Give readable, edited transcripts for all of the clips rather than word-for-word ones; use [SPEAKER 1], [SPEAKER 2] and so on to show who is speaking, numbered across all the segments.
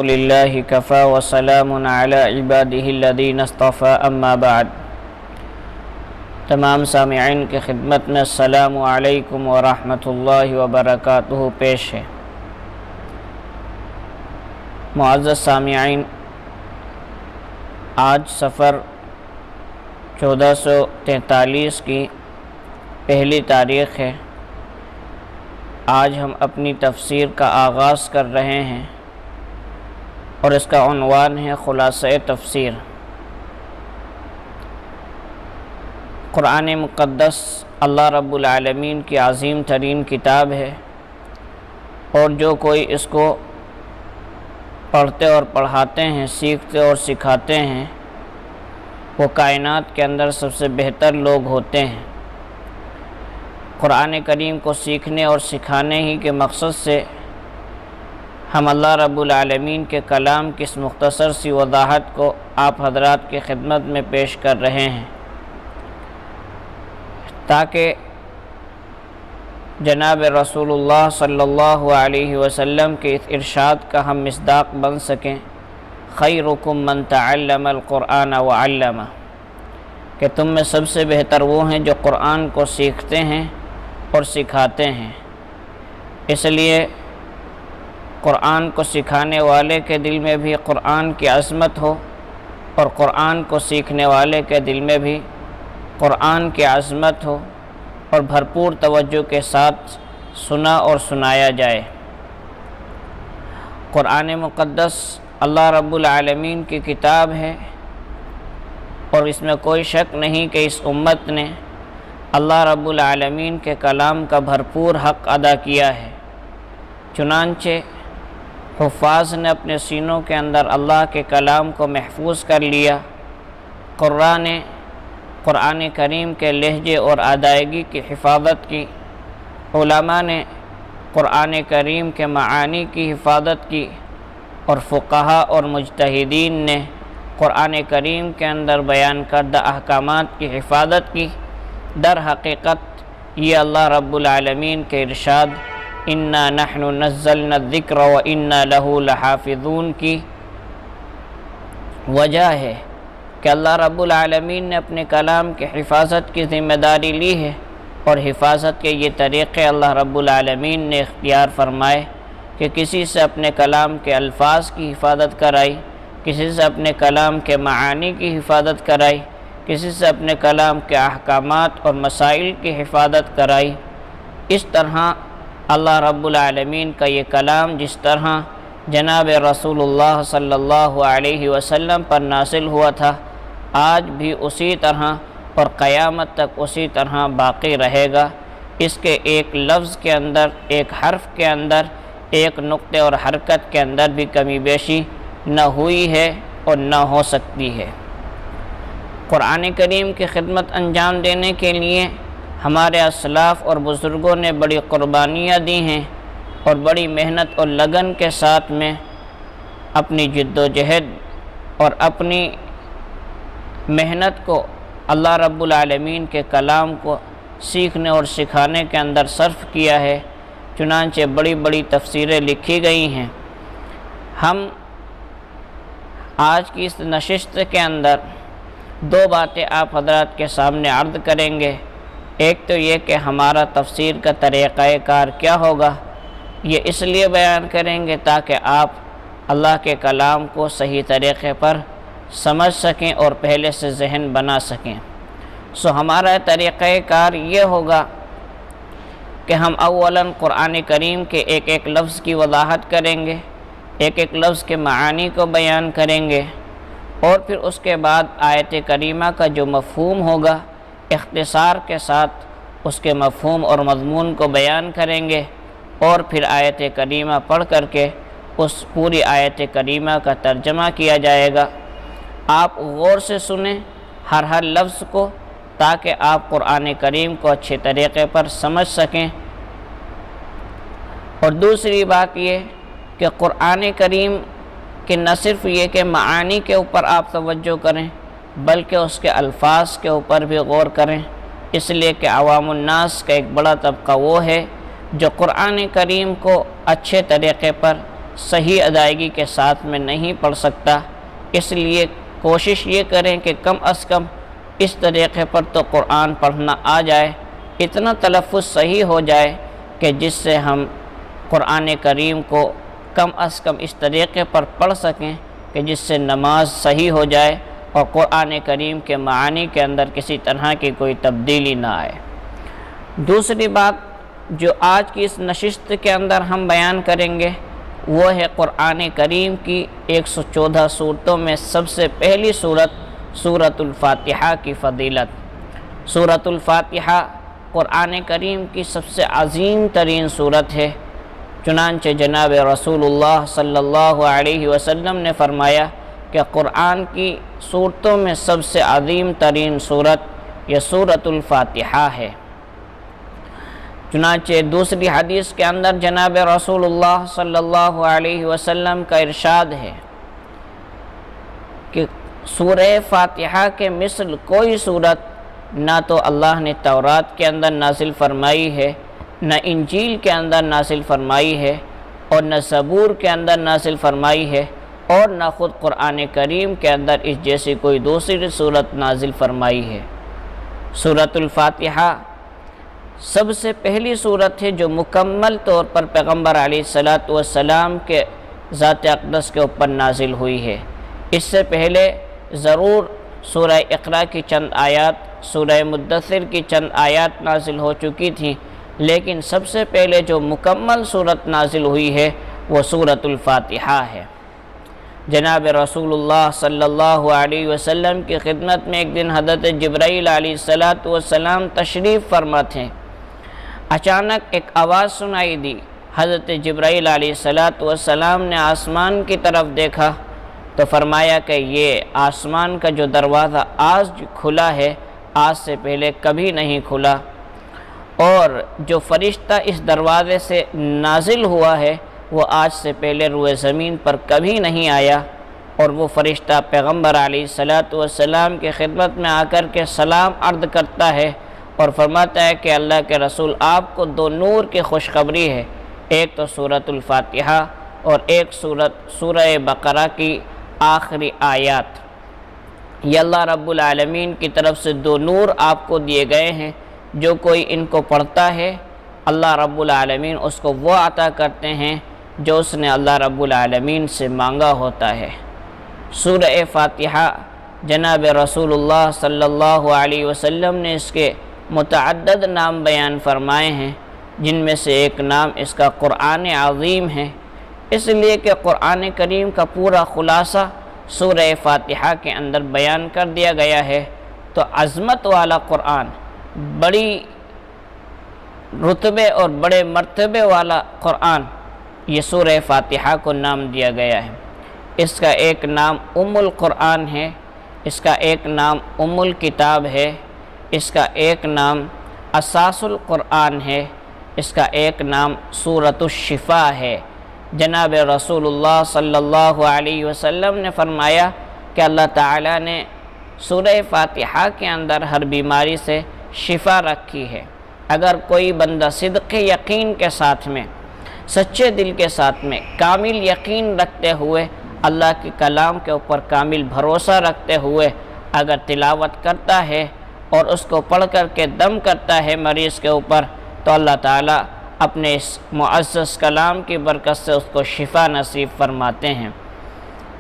[SPEAKER 1] للہ کفا وسلام علی عبادہ الذین اصطفى اما بعد۔ تمام سامعین کی خدمت میں السلام علیکم ورحمۃ اللہ وبرکاتہ پیش ہے۔ معزز سامعین، آج صفر 1443 کی پہلی تاریخ ہے۔ آج ہم اپنی تفسیر کا آغاز کر رہے ہیں اور اس کا عنوان ہے خلاصہ تفسیر۔ قرآن مقدس اللہ رب العالمین کی عظیم ترین کتاب ہے، اور جو کوئی اس کو پڑھتے اور پڑھاتے ہیں، سیکھتے اور سکھاتے ہیں، وہ کائنات کے اندر سب سے بہتر لوگ ہوتے ہیں۔ قرآن کریم کو سیکھنے اور سکھانے ہی کے مقصد سے ہم اللہ رب العالمین کے کلام کی اس مختصر سی وضاحت کو آپ حضرات کی خدمت میں پیش کر رہے ہیں، تاکہ جناب رسول اللہ صلی اللہ علیہ وسلم کے اس ارشاد کا ہم مصداق بن سکیں، خیرکم من تعلم القرآن وعلمہ، کہ تم میں سب سے بہتر وہ ہیں جو قرآن کو سیکھتے ہیں اور سکھاتے ہیں۔ اس لیے قرآن کو سکھانے والے کے دل میں بھی قرآن کی عظمت ہو، اور قرآن کو سیکھنے والے کے دل میں بھی قرآن کی عظمت ہو، اور بھرپور توجہ کے ساتھ سنا اور سنایا جائے۔ قرآن مقدس اللہ رب العالمین کی کتاب ہے، اور اس میں کوئی شک نہیں کہ اس امت نے اللہ رب العالمین کے کلام کا بھرپور حق ادا کیا ہے۔ چنانچہ حفاظ نے اپنے سینوں کے اندر اللہ کے کلام کو محفوظ کر لیا، قراء نے قرآن کریم کے لہجے اور ادائیگی کی حفاظت کی، علماء نے قرآن کریم کے معانی کی حفاظت کی، اور فقہاء اور مجتہدین نے قرآن کریم کے اندر بیان کردہ احکامات کی حفاظت کی۔ در حقیقت یہ اللہ رب العالمین کے ارشاد انا نحن نزلنا الذکر وانا لہ لحافظون کی وجہ ہے کہ اللہ رب العالمین نے اپنے کلام کی حفاظت کی ذمہ داری لی ہے، اور حفاظت کے یہ طریقے اللہ رب العالمین نے اختیار فرمائے کہ کسی سے اپنے کلام کے الفاظ کی حفاظت کرائی، کسی سے اپنے کلام کے معانی کی حفاظت کرائی، کسی سے اپنے کلام کے احکامات اور مسائل کی حفاظت کرائی۔ اس طرح اللہ رب العالمین کا یہ کلام جس طرح جناب رسول اللہ صلی اللہ علیہ وسلم پر نازل ہوا تھا، آج بھی اسی طرح اور قیامت تک اسی طرح باقی رہے گا۔ اس کے ایک لفظ کے اندر، ایک حرف کے اندر، ایک نقطے اور حرکت کے اندر بھی کمی بیشی نہ ہوئی ہے اور نہ ہو سکتی ہے۔ قرآن کریم کی خدمت انجام دینے کے لیے ہمارے اسلاف اور بزرگوں نے بڑی قربانیاں دی ہیں، اور بڑی محنت اور لگن کے ساتھ میں اپنی جد و جہد اور اپنی محنت کو اللہ رب العالمین کے کلام کو سیکھنے اور سکھانے کے اندر صرف کیا ہے۔ چنانچہ بڑی بڑی تفسیریں لکھی گئی ہیں۔ ہم آج کی اس نشست کے اندر دو باتیں آپ حضرات کے سامنے عرض کریں گے۔ ایک تو یہ کہ ہمارا تفسیر کا طریقہ کار کیا ہوگا، یہ اس لیے بیان کریں گے تاکہ آپ اللہ کے کلام کو صحیح طریقے پر سمجھ سکیں اور پہلے سے ذہن بنا سکیں۔ ہمارا طریقہ کار یہ ہوگا کہ ہم اولاً قرآن کریم کے ایک ایک لفظ کی وضاحت کریں گے، ایک ایک لفظ کے معانی کو بیان کریں گے، اور پھر اس کے بعد آیت کریمہ کا جو مفہوم ہوگا اختصار کے ساتھ اس کے مفہوم اور مضمون کو بیان کریں گے، اور پھر آیت کریمہ پڑھ کر کے اس پوری آیت کریمہ کا ترجمہ کیا جائے گا۔ آپ غور سے سنیں ہر لفظ کو، تاکہ آپ قرآن کریم کو اچھے طریقے پر سمجھ سکیں۔ اور دوسری بات یہ کہ قرآن کریم کہ نہ صرف یہ کہ معانی کے اوپر آپ توجہ کریں، بلکہ اس کے الفاظ کے اوپر بھی غور کریں، اس لیے کہ عوام الناس کا ایک بڑا طبقہ وہ ہے جو قرآن کریم کو اچھے طریقے پر صحیح ادائیگی کے ساتھ میں نہیں پڑھ سکتا، اس لیے کوشش یہ کریں کہ کم از کم اس طریقے پر تو قرآن پڑھنا آ جائے، اتنا تلفظ صحیح ہو جائے کہ جس سے ہم قرآن کریم کو کم از کم اس طریقے پر پڑھ سکیں کہ جس سے نماز صحیح ہو جائے اور قرآن کریم کے معانی کے اندر کسی طرح کی کوئی تبدیلی نہ آئے۔ دوسری بات جو آج کی اس نشست کے اندر ہم بیان کریں گے وہ ہے قرآن کریم کی 114 صورتوں میں سب سے پہلی صورت سورۃ الفاتحہ کی فضیلت۔ سورۃ الفاتحہ قرآن کریم کی سب سے عظیم ترین صورت ہے، چنانچہ جناب رسول اللہ صلی اللہ علیہ وسلم نے فرمایا کہ قرآن کی صورتوں میں سب سے عظیم ترین صورت یہ سورۃ الفاتحہ ہے۔ چنانچہ دوسری حدیث کے اندر جناب رسول اللہ صلی اللہ علیہ وسلم کا ارشاد ہے کہ سورہ فاتحہ کے مثل کوئی صورت نہ تو اللہ نے تورات کے اندر نازل فرمائی ہے، نہ انجیل کے اندر نازل فرمائی ہے، اور نہ زبور کے اندر نازل فرمائی ہے، اور نہ خود قرآن کریم کے اندر اس جیسی کوئی دوسری صورت نازل فرمائی ہے۔ سورۃ الفاتحہ سب سے پہلی صورت ہے جو مکمل طور پر پیغمبر علیہ السلام کے ذات اقدس کے اوپر نازل ہوئی ہے۔ اس سے پہلے ضرور سورہ اقرا کی چند آیات، سورہ مدثر کی چند آیات نازل ہو چکی تھیں، لیکن سب سے پہلے جو مکمل صورت نازل ہوئی ہے وہ سورۃ الفاتحہ ہے۔ جناب رسول اللہ صلی اللہ علیہ وسلم کی خدمت میں ایک دن حضرت جبرائیل علیہ السلام تشریف فرما تھے۔ اچانک ایک آواز سنائی دی۔ حضرت جبرائیل علیہ السلام نے آسمان کی طرف دیکھا تو فرمایا کہ یہ آسمان کا جو دروازہ آج کھلا ہے، آج سے پہلے کبھی نہیں کھلا، اور جو فرشتہ اس دروازے سے نازل ہوا ہے وہ آج سے پہلے روئے زمین پر کبھی نہیں آیا، اور وہ فرشتہ پیغمبر علیہ السلام کی خدمت میں آ کر کے سلام عرض کرتا ہے اور فرماتا ہے کہ اللہ کے رسول آپ کو دو نور کی خوشخبری ہے، ایک تو سورۃ الفاتحہ اور ایک سورہ بقرہ کی آخری آیات۔ یہ اللہ رب العالمین کی طرف سے دو نور آپ کو دیے گئے ہیں، جو کوئی ان کو پڑھتا ہے اللہ رب العالمین اس کو وہ عطا کرتے ہیں جو اس نے اللہ رب العالمین سے مانگا ہوتا ہے۔ سورہ فاتحہ جناب رسول اللہ صلی اللہ علیہ وسلم نے اس کے متعدد نام بیان فرمائے ہیں، جن میں سے ایک نام اس کا قرآن عظیم ہے، اس لیے کہ قرآن کریم کا پورا خلاصہ سورہ فاتحہ کے اندر بیان کر دیا گیا ہے۔ تو عظمت والا قرآن، بڑی رتبے اور بڑے مرتبے والا قرآن، یہ سورہ فاتحہ کو نام دیا گیا ہے۔ اس کا ایک نام ام القرآن ہے، اس کا ایک نام ام الکتاب ہے، اس کا ایک نام اساس القرآن ہے، اس کا ایک نام سورۃ الشفاء ہے۔ جناب رسول اللہ صلی اللہ علیہ وسلم نے فرمایا کہ اللہ تعالیٰ نے سورہ فاتحہ کے اندر ہر بیماری سے شفا رکھی ہے۔ اگر کوئی بندہ صدق یقین کے ساتھ میں، سچے دل کے ساتھ میں، کامل یقین رکھتے ہوئے، اللہ کے کلام کے اوپر کامل بھروسہ رکھتے ہوئے اگر تلاوت کرتا ہے اور اس کو پڑھ کر کے دم کرتا ہے مریض کے اوپر، تو اللہ تعالیٰ اپنے اس معزز کلام کی برکت سے اس کو شفا نصیب فرماتے ہیں۔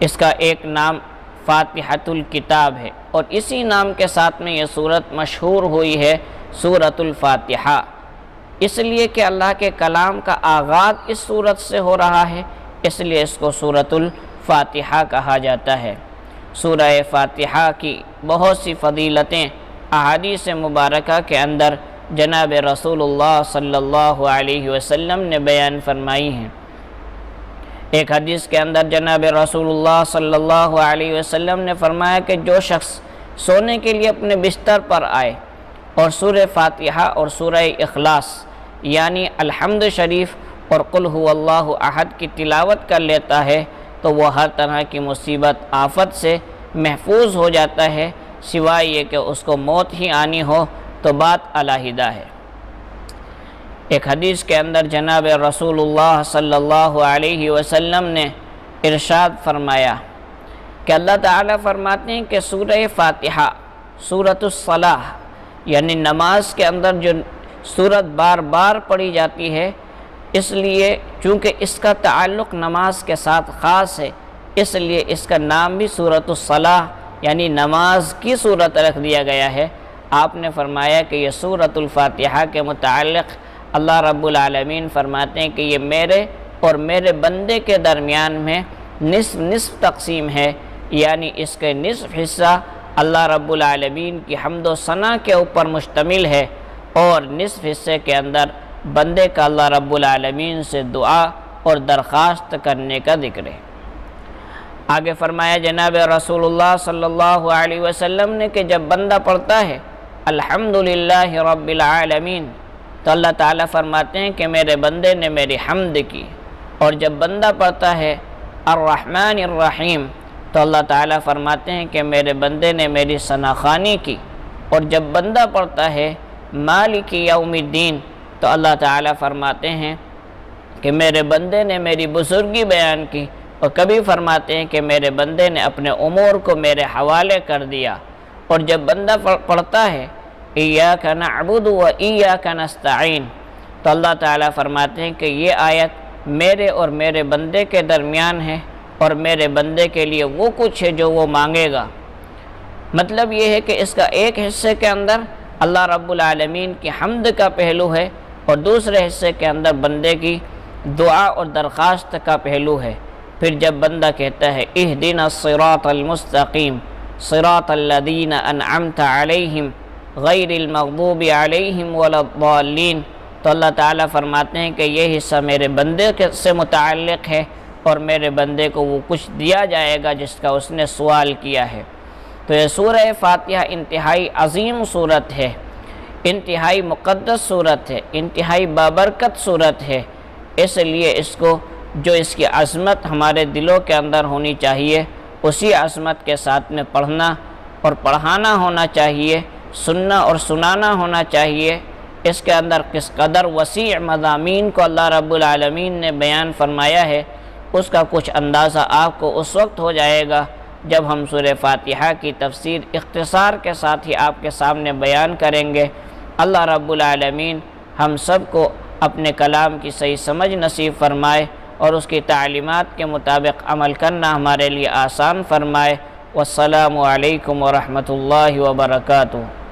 [SPEAKER 1] اس کا ایک نام فاتحۃ الکتاب ہے، اور اسی نام کے ساتھ میں یہ صورت مشہور ہوئی ہے سورۃ الفاتحہ، اس لیے کہ اللہ کے کلام کا آغاز اس صورت سے ہو رہا ہے، اس لیے اس کو سورۃ الفاتحہ کہا جاتا ہے۔ سورہ فاتحہ کی بہت سی فضیلتیں احادیث مبارکہ کے اندر جناب رسول اللہ صلی اللہ علیہ وسلم نے بیان فرمائی ہیں۔ ایک حدیث کے اندر جناب رسول اللہ صلی اللہ علیہ وسلم نے فرمایا کہ جو شخص سونے کے لیے اپنے بستر پر آئے اور سورہ فاتحہ اور سورہ اخلاص یعنی الحمد شریف اور قل هو اللہ احد کی تلاوت کر لیتا ہے تو وہ ہر طرح کی مصیبت آفت سے محفوظ ہو جاتا ہے، سوائے یہ کہ اس کو موت ہی آنی ہو تو بات علیحدہ ہے۔ ایک حدیث کے اندر جناب رسول اللہ صلی اللہ علیہ وسلم نے ارشاد فرمایا کہ اللہ تعالیٰ فرماتے ہیں کہ سورہ فاتحہ، سورۃ الصلاح، یعنی نماز کے اندر جو سورت بار بار پڑھی جاتی ہے، اس لیے چونکہ اس کا تعلق نماز کے ساتھ خاص ہے، اس لیے اس کا نام بھی سورۃ الصلاح یعنی نماز کی صورت رکھ دیا گیا ہے۔ آپ نے فرمایا کہ یہ سورۃ الفاتحہ کے متعلق اللہ رب العالمین فرماتے ہیں کہ یہ میرے اور میرے بندے کے درمیان میں نصف نصف تقسیم ہے، یعنی اس کے نصف حصہ اللہ رب العالمین کی حمد و ثنا کے اوپر مشتمل ہے، اور نصف حصے کے اندر بندے کا اللہ رب العالمین سے دعا اور درخواست کرنے کا ذکر ہے۔ آگے فرمایا جناب رسول اللہ صلی اللہ علیہ وسلم نے کہ جب بندہ پڑھتا ہے الحمدللہ رب العالمین تو اللہ تعالیٰ فرماتے ہیں کہ میرے بندے نے میری حمد کی، اور جب بندہ پڑھتا ہے الرحمن الرحیم تو اللہ تعالیٰ فرماتے ہیں کہ میرے بندے نے میری ثناخوانی کی، اور جب بندہ پڑھتا ہے مالک یوم الدین تو اللہ تعالیٰ فرماتے ہیں کہ میرے بندے نے میری بزرگی بیان کی، اور کبھی فرماتے ہیں کہ میرے بندے نے اپنے امور کو میرے حوالے کر دیا۔ اور جب بندہ پڑھتا ہے ایاک نعبد و ایاک نستعین تو اللہ تعالیٰ فرماتے ہیں کہ یہ آیت میرے اور میرے بندے کے درمیان ہے، اور میرے بندے کے لیے وہ کچھ ہے جو وہ مانگے گا۔ مطلب یہ ہے کہ اس کا ایک حصے کے اندر اللہ رب العالمین کی حمد کا پہلو ہے، اور دوسرے حصے کے اندر بندے کی دعا اور درخواست کا پہلو ہے۔ پھر جب بندہ کہتا ہے اہدنا الصراط المستقیم صراط الذین انعمت علیہم غیر المغضوب علیہم ولا الضالین تو اللہ تعالیٰ فرماتے ہیں کہ یہ حصہ میرے بندے سے متعلق ہے، اور میرے بندے کو وہ کچھ دیا جائے گا جس کا اس نے سوال کیا ہے۔ تو یہ سورہ فاتحہ انتہائی عظیم صورت ہے، انتہائی مقدس صورت ہے، انتہائی بابرکت صورت ہے، اس لیے اس کو جو اس کی عظمت ہمارے دلوں کے اندر ہونی چاہیے اسی عظمت کے ساتھ میں پڑھنا اور پڑھانا ہونا چاہیے، سننا اور سنانا ہونا چاہیے۔ اس کے اندر کس قدر وسیع مضامین کو اللہ رب العالمین نے بیان فرمایا ہے، اس کا کچھ اندازہ آپ کو اس وقت ہو جائے گا جب ہم سورہ فاتحہ کی تفسیر اختصار کے ساتھ ہی آپ کے سامنے بیان کریں گے۔ اللہ رب العالمین ہم سب کو اپنے کلام کی صحیح سمجھ نصیب فرمائے، اور اس کی تعلیمات کے مطابق عمل کرنا ہمارے لیے آسان فرمائے۔ والسلام علیکم ورحمۃ اللہ وبرکاتہ۔